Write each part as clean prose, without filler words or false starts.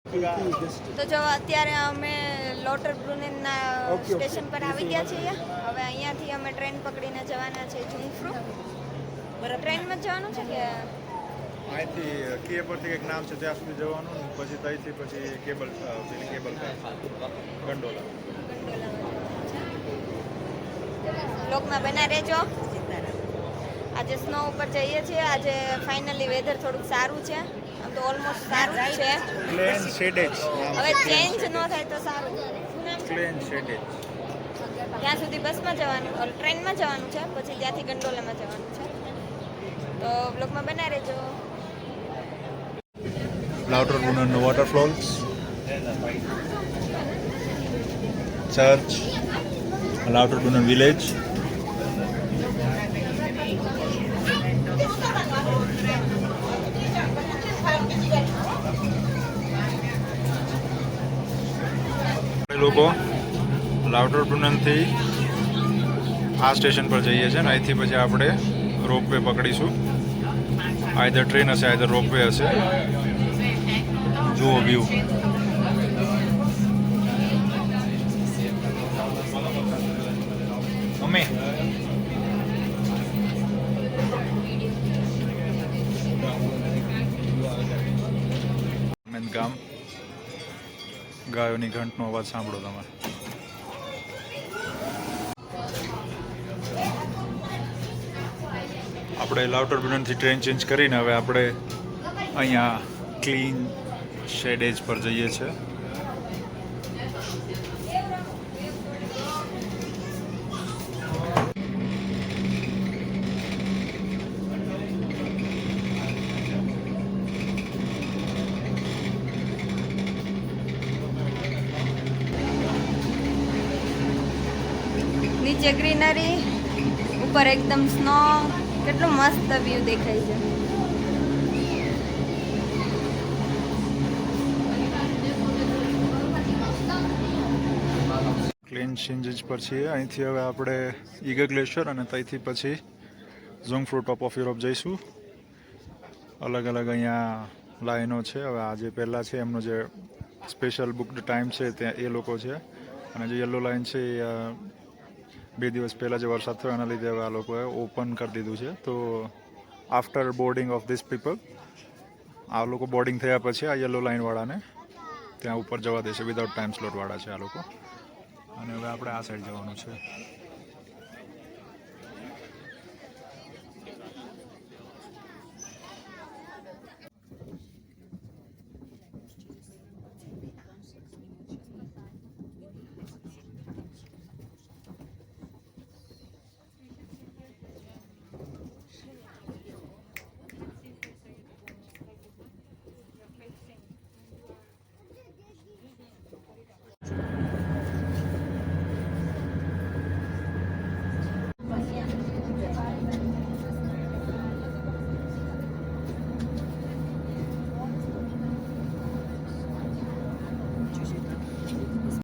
તો જો અત્યારે અમે લોટર બ્રુનેનના સ્ટેશન પર આવી ગયા છીએ. હવે અહીંયાથી અમે ટ્રેન પકડીને જવાના છે જુંગફ્રુ. ટ્રેનમાં જવાનું છે કે અહીંથી કીએ પરથી એક નામ છે ત્યાં સુધી જવાનું, પછી ત્યાંથી પછી કેબલ ગંડોલા. બ્લોકમાં બના રહેજો. આજે સ્નો ઉપર જઈએ છીએ. આજે ફાઇનલી વેધર થોડુંક સારું છે. આમ તો ઓલમોસ્ટ સારું જ છે. પ્લેન શેડેજ. હવે ચેન્જ ન થાય તો સારું. પ્લેન શેડેજ. ત્યાં સુધી બસમાં જવાનું, ટ્રેનમાં જવાનું છે, પછી ત્યાંથી ગંડોલામાં જવાનું છે. તો બ્લોકમાં બના રહેજો. લાઉટર બ્રુનેન વોટરફોલ્સ, ચર્ચ, લાઉટર બ્રુનેન વિલેજ. લોકો લાઉટર બ્રુનેનથી આ સ્ટેશન પર જઈએ છીએ ને અહીંથી પછી આપણે રોપવે પકડીશું. આઈધર ટ્રેન હશે આઈધર રોપવે હશે. જુઓ વ્યૂ. મમ્મી ગામ, ગાયોની ઘંટનો અવાજ સાંભળો તમે. આપણે લાઉટર બ્રુનેનથી ટ્રેન ચેન્જ કરીને હવે આપણે અહીંયા ક્લીન શેડેજ પર જઈએ છીએ. નીચે ગ્રીનરી, ઉપર એકદમ સ્નો. કેટલું મસ્ત વ્યૂ દેખાય છે. ક્લીન શેડેજ પર છીએ. અહીંથી હવે આપણે ઈગર ગ્લેશિયર અને ત્યાંથી પછી ઝુંગફ્રુ ટોપ ઓફ યુરોપ જઈશું. અલગ અલગ અહીંયા લાઈનો છે. હવે આજે પહેલાં છે એમનો જે સ્પેશિયલ બુકડ ટાઈમ છે ત્યાં એ લોકો છે, અને જે યલો લાઈન છે એ 2 દિવસ પહેલાં જે વરસાદ થયો એના લીધે હવે આ લોકોએ ઓપન કરી દીધું છે. તો after boarding of this people, આ લોકો બોર્ડિંગ થયા પછી આ યલો લાઇનવાળાને ત્યાં ઉપર જવા દેશે. વિધાઉટ ટાઈમ સ્લોટવાળા છે આ લોકો. અને હવે આપણે આ સાઈડ જવાનું છે.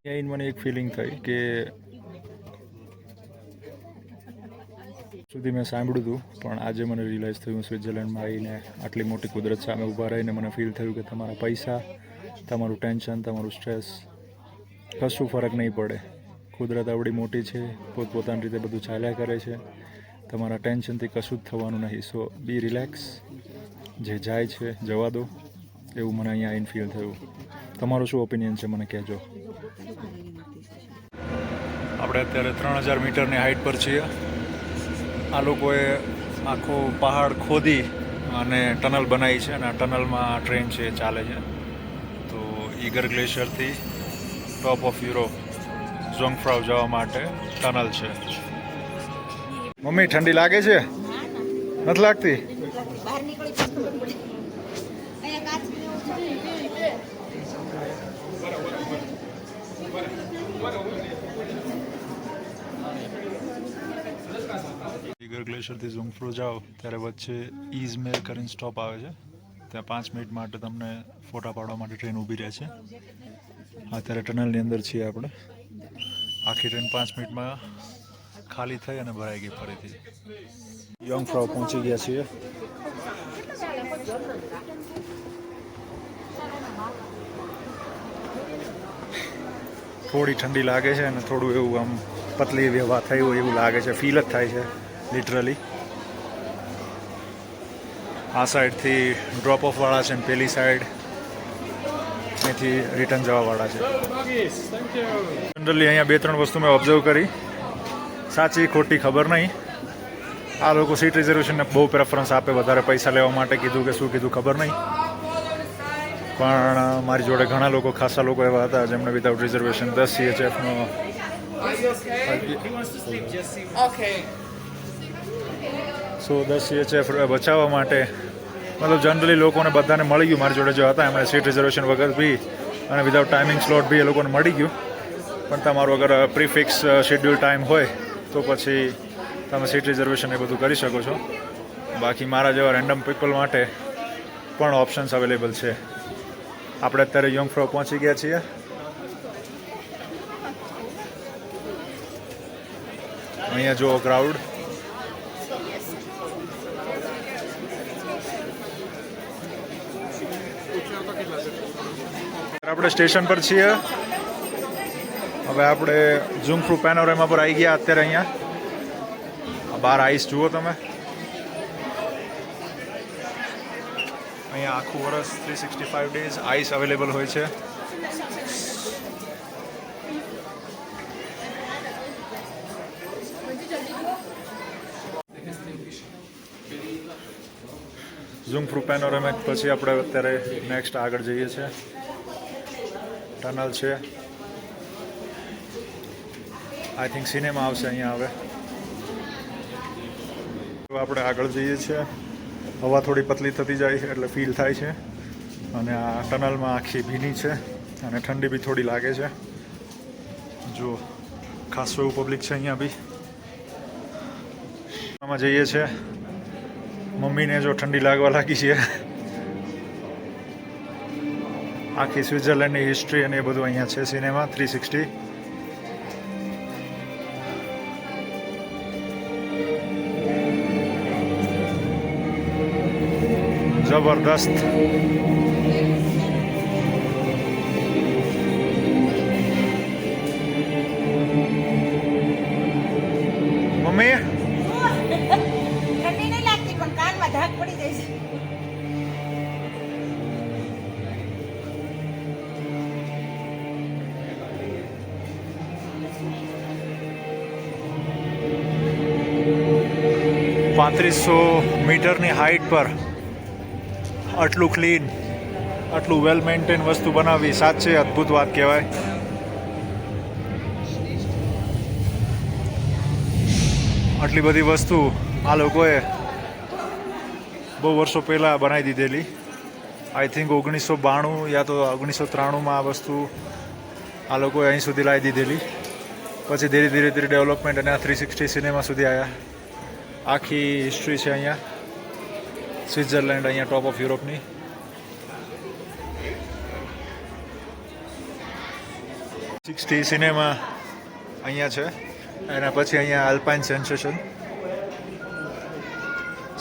ત્યાં મને એક ફિલિંગ થઈ કે સુધી મેં સાંભળ્યું હતું, પણ આજે મને રિયલાઇઝ થયું સ્વિટ્ઝરલેન્ડમાં આવીને આટલી મોટી કુદરત સામે ઊભા રહીને મને ફીલ થયું કે તમારા પૈસા, તમારું ટેન્શન, તમારું સ્ટ્રેસ કશું ફરક નહીં પડે. કુદરત આવડી મોટી છે, પોતપોતાની રીતે બધું ચાલ્યા કરે છે. તમારા ટેન્શનથી કશું જ થવાનું નહીં. સો બી રિલેક્સ. જે જાય છે જવા દો, એવું મને અહીંયા આવીને ફીલ થયું. તમારું શું ઓપિનિયન છે મને કહેજો. આપણે અત્યારે 3000 મીટરની હાઇટ પર છીએ. આ લોકોએ આખો પહાડ ખોદી અને ટનલ બનાવી છે, અને આ ટનલમાં ટ્રેન છે એ ચાલે છે. તો ઈગર ગ્લેશિયરથી ટોપ ઓફ યુરોપ ઝુંગફ્રાઉ જવા માટે ટનલ છે. મમ્મી ઠંડી લાગે છે? નથી લાગતી? ઈગર ગ્લેશિયરથી ઝુંગફ્રુ જાઓ ત્યારે વચ્ચે ઇઝમેર કરીને સ્ટોપ આવે છે. ત્યાં 5 મિનિટ માટે તમને ફોટા પાડવા માટે ટ્રેન ઊભી રહે છે. અત્યારે ટનલની અંદર છીએ આપણે. આખી ટ્રેન 5 મિનિટમાં ખાલી થઈ અને ભરાઈ ગઈ ફરીથી. યંગફ્રાઉ પહોંચી ગયા છીએ. થોડી ઠંડી લાગે છે અને થોડું એવું આમ પતલી એવી હવા થઈ હોય એવું લાગે છે, ફીલ જ થાય છે લિટરલી. આ સાઈડથી ડ્રોપ ઓફ વાળા છે ને પેલી સાઈડ અહીંથી રિટર્ન જવાવાળા છે. જનરલી અહીંયા 2-3 વસ્તુ મેં ઓબ્ઝર્વ કરી, સાચી ખોટી ખબર નહીં. આ લોકો સીટ રિઝર્વેશનને બહુ પ્રેફરન્સ આપે, વધારે પૈસા લેવા માટે કીધું કે શું કીધું ખબર નહીં. પણ મારી જોડે ઘણા લોકો, ખાસા લોકો એવા હતા જેમણે વિધાઉટ રિઝર્વેશન 10 CHFનો સો 10 CHF બચાવવા માટે, મતલબ જનરલી લોકોને બધાને મળી ગયું. મારી જોડે જે હતા એમણે સીટ રિઝર્વેશન વગર બી અને વિધાઉટ ટાઈમિંગ સ્લોટ બી એ લોકોને મળી ગયું. પણ તમારું અગર પ્રીફિક્સ શેડ્યુલ ટાઈમ હોય તો પછી તમે સીટ રિઝર્વેશન એ બધું કરી શકો છો. બાકી મારા જેવા રેન્ડમ પીપલ માટે પણ ઓપ્શન્સ અવેલેબલ છે. આપણે અત્યારે યોંગફ્રો પહોંચી ગયા છીએ. અહીંયા જુઓ ક્રાઉડ. આપણે સ્ટેશન પર છીએ. હવે આપણે ઝુંગફ્રુ પેનોરેમા પર આવી ગયા. અત્યારે અહીંયા બહાર આઈસ જુઓ તમે. અહીંયા આખું વર્ષ 365 ડેઝ આઈસ અવેલેબલ હોય છે. ઝુંગફ્રુ પેનોરેમા પછી આપણે અત્યારે નેક્સ્ટ આગળ જઈએ છીએ. ટનલ છે. આઈ થિંક સિનેમા આવશે અહીંયા. હવે આપણે આગળ જઈએ છીએ. હવા થોડી પતલી થતી જાય છે એટલે ફીલ થાય છે. અને આ ટનલમાં આખી ભીની છે અને ઠંડી બી થોડી લાગે છે. જો ખાસું એવું પબ્લિક છે અહીંયા બી. આમાં જઈએ છીએ. મમ્મીને જો ઠંડી લાગવા લાગી છે. આખી સ્વિટ્ઝરલેન્ડની હિસ્ટ્રી અને એ બધું અહીંયા છે. સિનેમા 360. જબરદસ્ત. મમ્મી ઠંડી નહીં લાગતી પણ કાનમાં ધાક પડી જાય છે. મીટરની હાઈટ પર આટલું ક્લીન, આટલું વેલ મેન્ટેન વસ્તુ બનાવવી સાચે અદ્ભુત વાત કહેવાય. આટલી બધી વસ્તુ આ લોકોએ બહુ વર્ષો પહેલાં બનાવી દીધેલી. આઈ થિંક 1992 યા તો 1993માં આ વસ્તુ આ લોકોએ અહીં સુધી લાવી દીધેલી. પછી ધીરે ધીરે ડેવલપમેન્ટ અને આ 360 સિનેમા સુધી આવ્યા. આખી હિસ્ટ્રી છે અહીંયા. સ્વિટ્ઝરલેન્ડ અહીંયા ટોપ ઓફ યુરોપની. સિનેમા અહીંયા છે. એના પછી અહીંયા અલ્પાઇન સેન્સેશન.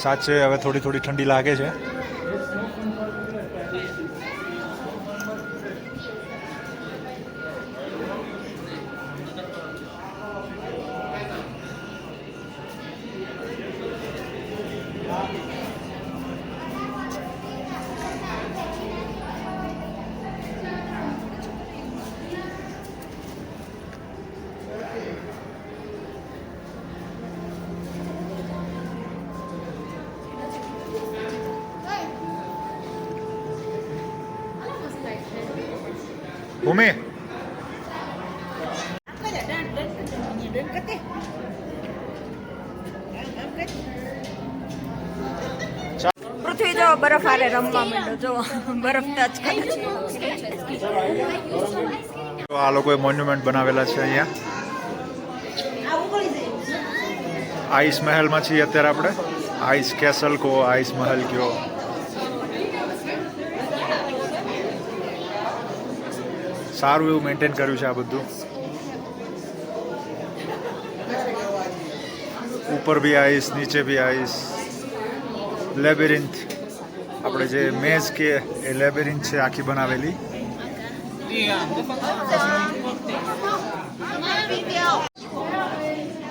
સાચે હવે થોડી થોડી ઠંડી લાગે છે. ભૂમિ પૃથ્વી જો બરફ હારે રમવા માંડો. જો બરફ ટચ કરે છે. આ લોકોએ મોન્યુમેન્ટ બનાવેલા છે અહીંયા. આઈસ મહેલમાં છીએ અત્યારે આપણે. આઈસ કેસલ કહો, આઈસ મહેલ કહો. સારું એવું મેન્ટેન કર્યું છે આ બધું. ઉપર બી આઈસ, નીચે બી આઈસ. લેબિરિન્થ, આપણે જે મેઝ કે એ લેબિરિન્થ છે આખી બનાવેલી.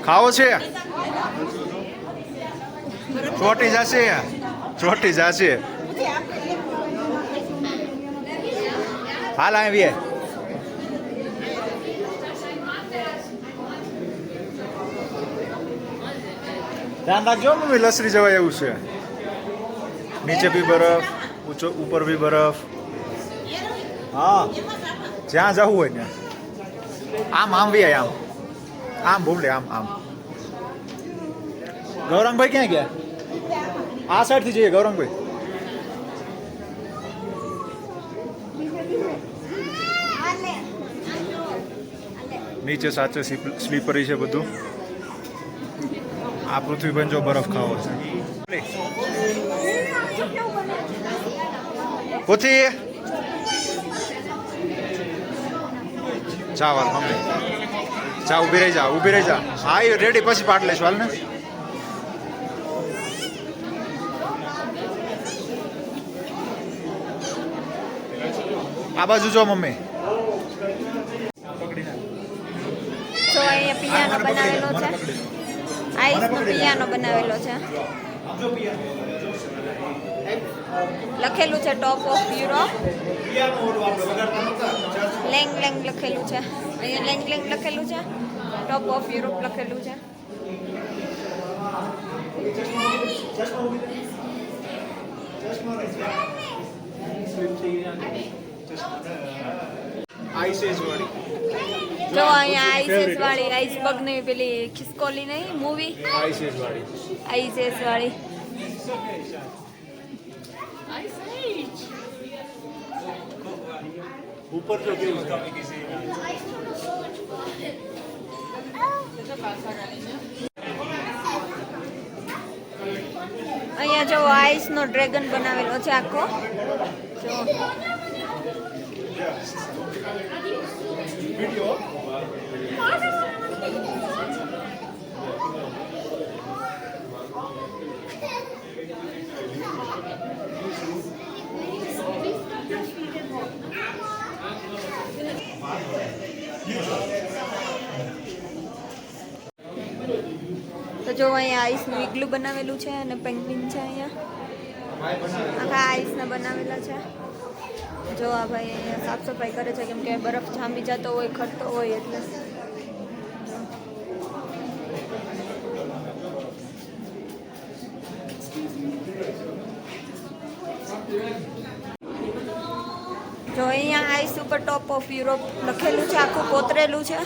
ખાવો છે ચોટી જશે ચોટી જશે હાલ આવીએ ધ્યાન રાખજો મમ્મી લસરી જવાય એવું છે નીચે બી બરફ ઉપર બી બરફ હા જ્યાં જવું હોય ને આમ બી આમ ભૂલે આમ ગૌરંગભાઈ ક્યાં ગયા આ સાઈડ થી જઈએ ગૌરંગભાઈ નીચે સાચે સ્લીપરી છે બધું આ પૃથ્વી જો બરફ ખાવો છે પૂછી ચાવલ મમ્મી ચા ઊભી રહી જા હા એ રેડી પછી પાટ લઈશું હાલ ને આ બાજુ જો મમ્મી તો અહીંયા પિયાનો બનાવેલો છે આઈસનો પિયાનો બનાવેલો છે લખેલું છે ટોપ ઓફ યુરોપ લેંગ લખેલું છે અહીંયા લેંગ લખેલું છે ટોપ ઓફ યુરોપ લખેલું છે જો અહીંયા આઈસેસ વાળી આઈસ પગ ની પેલી ખિસકોલી નહીં મૂવી આઈસેસ વાળી ઉપર જો કેવું અહીંયા જો આઈસ નો ડ્રેગન બનાવેલો છે આખો જો તો જો અહીંયા આઈસનું ઇગ્લુ બનાવેલું છે અને પેંગ્વિન છે અહીંયા આખા આઈસના બનાવેલા છે જો આ ભાઈ અહીંયા સાફ સફાઈ કરે છે કેમ કે બરફ જામી જતો હોય ખરતો હોય એટલે જો અહીંયા આઈસ ઉપર ટોપ ઓફ યુરોપ લખેલું છે આખું કોતરેલું છે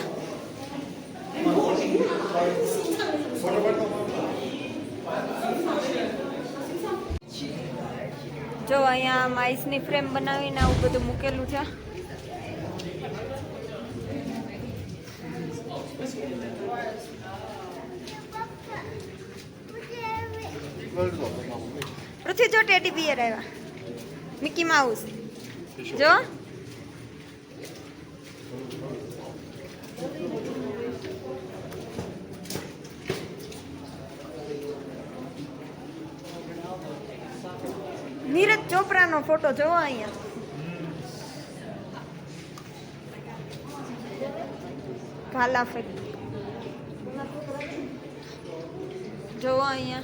જો અહીંયા આઈસની ફ્રેમ બનાવીને આવું બધું મૂકેલું છે પૃથ્વી જો ટેડી બિયર આવ્યા મિકી માઉસ જો નીરજ ચોપરાનો ફોટો જોવો અહીંયા ભાલા ફેક જોવો અહીંયા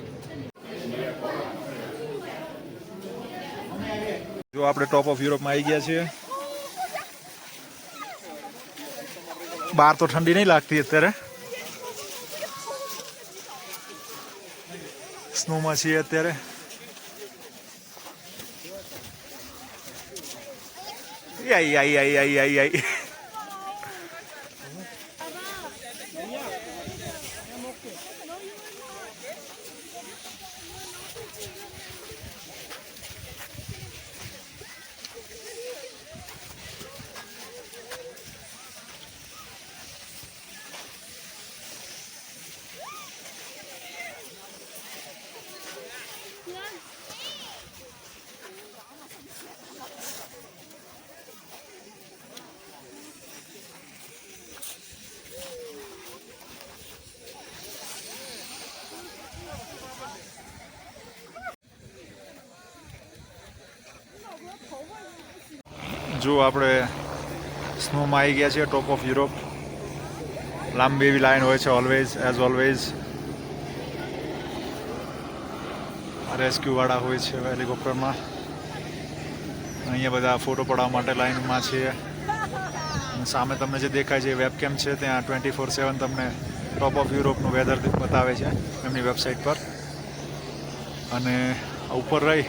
જો આપણે ટોપ ઓફ યુરોપમાં આવી ગયા છીએ બહાર તો ઠંડી નહીં લાગતી અત્યારે સ્નોમાં છીએ અત્યારે આઈ જો આપણે સ્નોમાં આવી ગયા છે ટોપ ઓફ યુરોપ. લાંબી એવી લાઈન હોય છે ઓલવેઝ એઝ ઓલવેઝ. રેસ્ક્યુવાળા હોય છે હેલિકોપ્ટરમાં. અહીંયા બધા ફોટો પડાવવા માટે લાઈનમાં છે. અને સામે તમને જે દેખાય છે વેબકેમ છે, ત્યાં 24/7 તમને ટોપ ઓફ યુરોપનું વેધર બતાવે છે એમની વેબસાઇટ પર. અને ઉપર રહી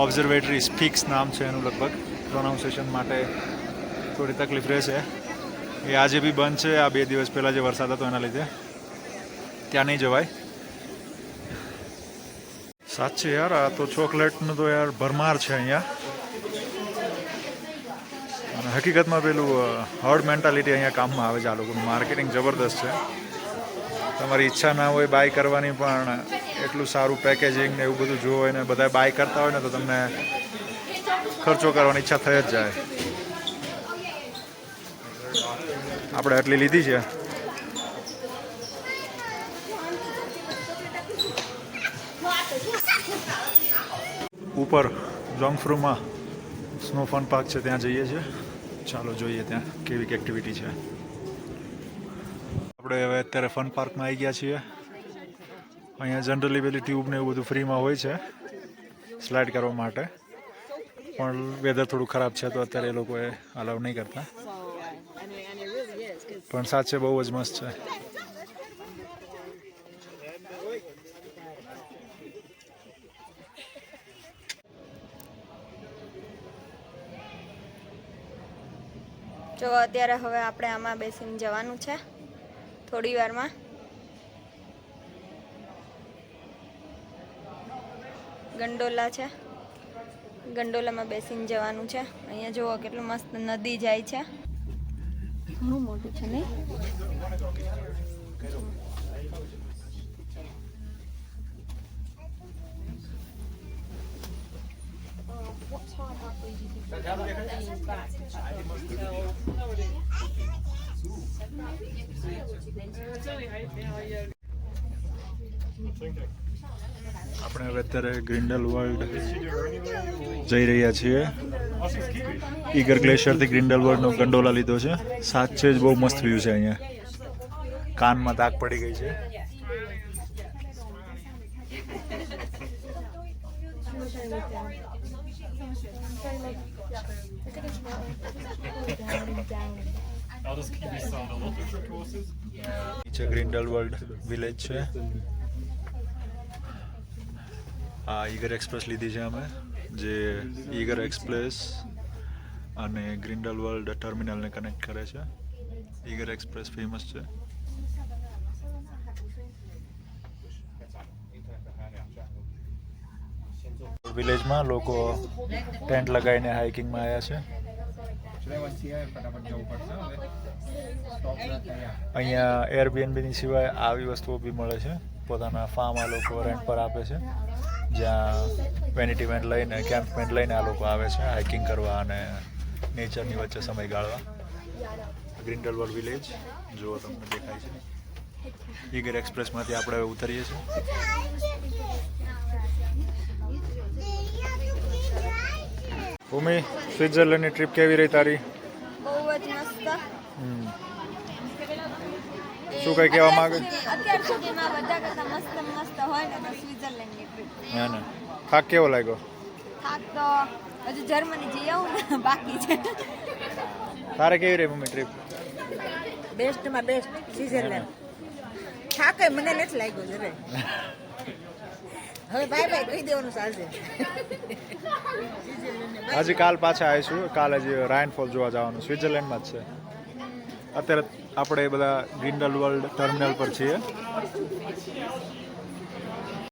ઓબ્ઝર્વેટરી સ્પીક્સ નામ છે એનું, લગભગ પ્રોનાઉન્સિએશન માટે થોડી તકલીફ રહેશે. એ આજે બી બંધ છે. આ 2 દિવસ પહેલાં જે વરસાદ હતો એના લીધે ત્યાં નહીં જવાય. સાચે યાર આ તો ચોકલેટનું તો યાર ભરમાર છે અહીંયા. અને હકીકતમાં પેલું હર્ડ મેન્ટાલિટી અહીંયા કામમાં આવે છે. આ લોકોનું માર્કેટિંગ જબરદસ્ત છે. તમારી ઈચ્છા ના હોય બાય કરવાની, પણ એટલું સારું પેકેજિંગ ને એવું બધું જોવો ને બધા બાય કરતા હોય ને તો તમને ખર્ચો કરવાની ઈચ્છા થઈ જ જાય. આપણે આટલી લીધી છે. ઉપર જોંગફ્રુમાં સ્નો ફન પાર્ક છે, ત્યાં જઈએ છીએ. ચાલો જોઈએ ત્યાં કેવી એક્ટિવિટી છે. આપણે હવે અત્યારે ફન પાર્કમાં આવી ગયા છીએ. અહીંયા જનરલી પેલી ટ્યુબ ને એવું બધું ફ્રીમાં હોય છે સ્લાઇડ કરવા માટે, પણ વેધર થોડું ખરાબ છે તો અત્યારે એ લોકોએ અલાઉ નહીં કરતા. પણ સાચે બહુ જ મસ્ત છે. જો અત્યારે હવે આપણે આમાં બેસીને જવાનું છે થોડી વારમાં. ગંડોલા છે, ગંડોલામાં બેસીને જવાનું છે. અહીંયા જુઓ કેટલું મસ્ત નદી જાય છે. ઘણું મોટું છે નહીં? આપણે હવે અત્યારે ગ્રિન્ડલ વર્લ્ડ જઈ રહ્યા છીએ. ઈગર ગ્લેશિયરથી ગ્રિન્ડલ વર્લ્ડનો ગંડોલા લીધો છે. સાચે જ બહુ મસ્ત વ્યૂ છે અહીંયા. કાનમાં તાક પડી ગઈ છે. નીચે ગ્રિન્ડલ વર્લ્ડ વિલેજ છે. આ ઈગર એક્સપ્રેસ લીધી છે અમે, જે ઈગર એક્સપ્રેસ અને ગ્રિન્ડલ વર્લ્ડ ટર્મિનલને કનેક્ટ કરે છે. ઈગર એક્સપ્રેસ ફેમસ છે. વિલેજમાં લોકો ટેન્ટ લગાવીને હાઇકિંગમાં આવ્યા છે. અહીંયા એરબીએનબીની સિવાય આવી વસ્તુઓ બી મળે છે. પોતાના ફાર્મ આ લોકો રેન્ટ પર આપે છે, જ્યાં વેનિટી વેન લઈને કેમ્પમેન્ટ લઈને આ લોકો આવે છે હાઇકિંગ કરવા અને નેચરની વચ્ચે સમય ગાળવા. ગ્રિન્ડલ વર્લ્ડ વિલેજ જુઓ, તમને દેખાય છે. ઈગર એક્સપ્રેસમાંથી આપણે હવે ઉતરીએ છીએ. ભૂમિ, સ્વિટ્ઝરલેન્ડની ટ્રીપ કેવી રહી તારી? બહુ જ મસ્ત. શું કંઈ કહેવા માંગે? અત્યાર સુધીમાં બધા કરતા મસ્ત મસ્ત હોય ને તો સ્વિટ્ઝરલેન્ડની ટ્રીપ. હા ને, થાક કેવો લાગ્યો? થાક તો હજુ જર્મની જઈ આવું ને બાકી છે. તારે કેવી રહી મમ્મી ટ્રીપ? બેસ્ટમાં બેસ્ટ સ્વિટ્ઝરલેન્ડ. થાકે મને નથી લાગ્યો જરાય. હવે બાય બાય કહી દેવાનું ચાલશે. હજી કાલ પાછા આવીશું. કાલ હજી રાયનફોલ જોવા જવાનું સ્વિટ્ઝરલેન્ડમાં જ છે. અત્યારે આપણે બધા ગ્રિન્ડલ વર્લ્ડ ટર્મિનલ પર છીએ.